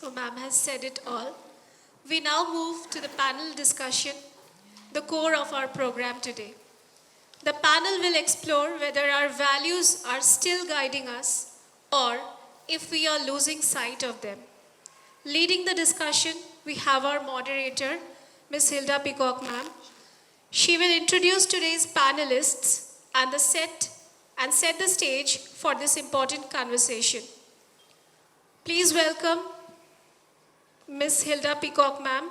So ma'am has said it all. We now move to the panel discussion, the core of our program today. The panel will explore whether our values are still guiding us or if we are losing sight of them. Leading the discussion, we have our moderator, Ms. Hilda Peacock ma'am. She will introduce today's panelists and set the stage for this important conversation. Please welcome Ms. Hilda Peacock ma'am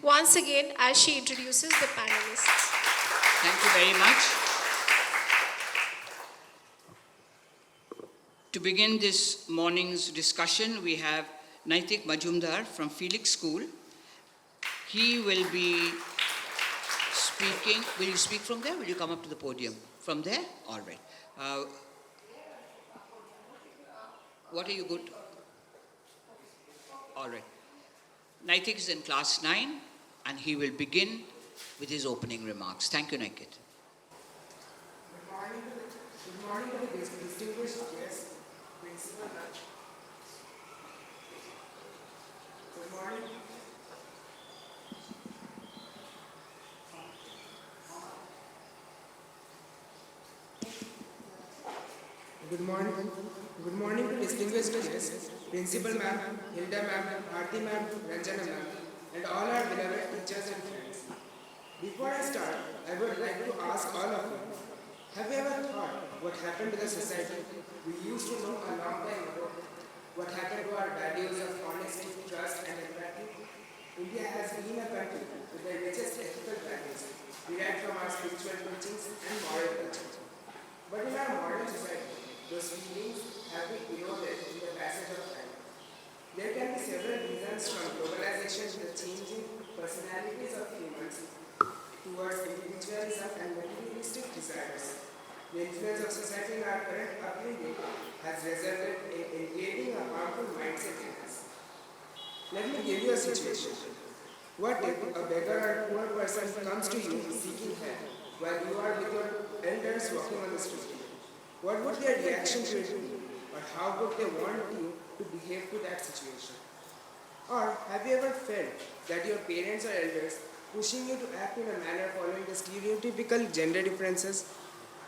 once again as she introduces the panelists. Thank you very much. To begin this morning's discussion, we have Naitik Majumder from Filix School. He will be speaking. Will you speak from there? Will you come up to the podium? From there? All right. What are you good? All right. Naitik is in class 9 and he will begin with his opening remarks. Thank you, Naitik. Good morning to the distinguished guests, Principal Nat. Good morning. Good morning to distinguished guests, Principal Ma'am, Hilda Ma'am, Aarti Ma'am, Ranjana Ma'am, and all our beloved teachers and friends. Before I start, I would like to ask all of you, have you ever thought what happened to the society we used to know a long time ago? What happened to our values of honesty, trust, and empathy? India has been a country with the richest ethical values derived from our spiritual teachings and moral culture. But in our modern society, those feelings have been eroded in the passage of time. There can be several reasons from globalization to the changing personalities of humans towards individualism and materialistic desires. The influence of society in our current upbringing has resulted in engaging a harmful mindset in us. Let me give you a situation. What if a beggar or poor person comes to you seeking help while you are with your elders walking on the street? What would their reaction to it be? Or how would they want you to behave to that situation? Or have you ever felt that your parents or elders pushing you to act in a manner following the stereotypical gender differences?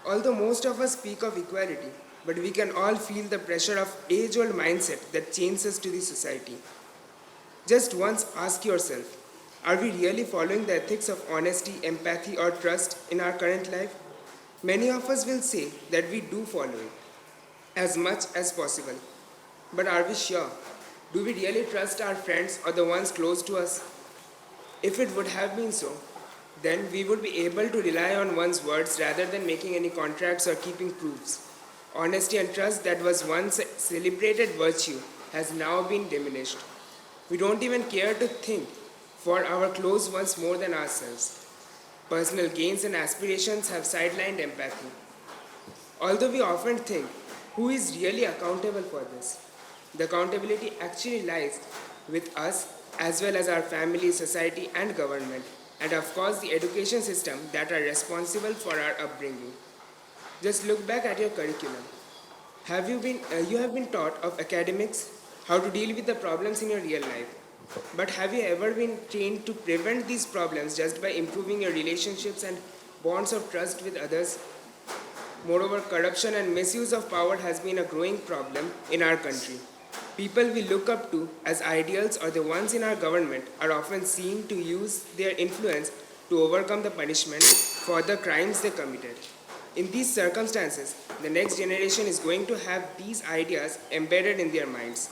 Although most of us speak of equality, but we can all feel the pressure of age-old mindset that chains us to the society. Just once ask yourself, are we really following the ethics of honesty, empathy, or trust in our current life? Many of us will say that we do follow it as much as possible. But are we sure? Do we really trust our friends or the ones close to us? If it would have been so, then we would be able to rely on one's words rather than making any contracts or keeping proofs. Honesty and trust that was once a celebrated virtue has now been diminished. We don't even care to think for our close ones more than ourselves. Personal gains and aspirations have sidelined empathy. Although we often think, who is really accountable for this? The accountability actually lies with us as well as our family, society, and government, and of course the education system that are responsible for our upbringing. Just look back at your curriculum. You have been taught of academics, how to deal with the problems in your real life. But have you ever been trained to prevent these problems just by improving your relationships and bonds of trust with others? Moreover, corruption and misuse of power has been a growing problem in our country. People we look up to as ideals or the ones in our government are often seen to use their influence to overcome the punishment for the crimes they committed. In these circumstances, the next generation is going to have these ideas embedded in their minds.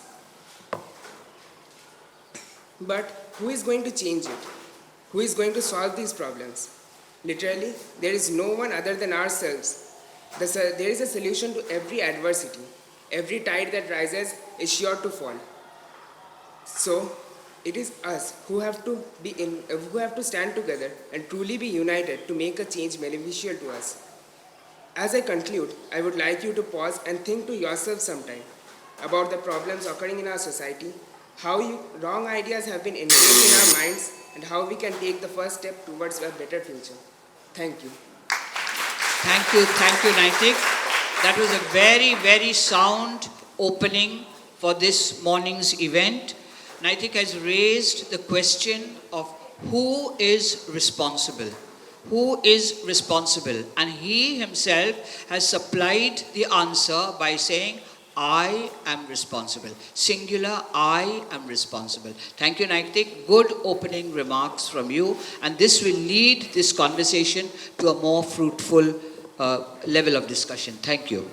But who is going to change it? Who is going to solve these problems? Literally, there is no one other than ourselves. There is a solution to every adversity. Every tide that rises is sure to fall. So, it is us who have to stand together and truly be united to make a change beneficial to us. As I conclude, I would like you to pause and think to yourself sometime about the problems occurring in our society, how wrong ideas have been ingrained in our minds, and how we can take the first step towards a better future. Thank you. Thank you, Naitik. That was a very, very sound opening for this morning's event. Naitik has raised the question of who is responsible. Who is responsible? And he himself has supplied the answer by saying, I am responsible. Singular, I am responsible. Thank you, Naitik. Good opening remarks from you. And this will lead this conversation to a more fruitful level of discussion. Thank you.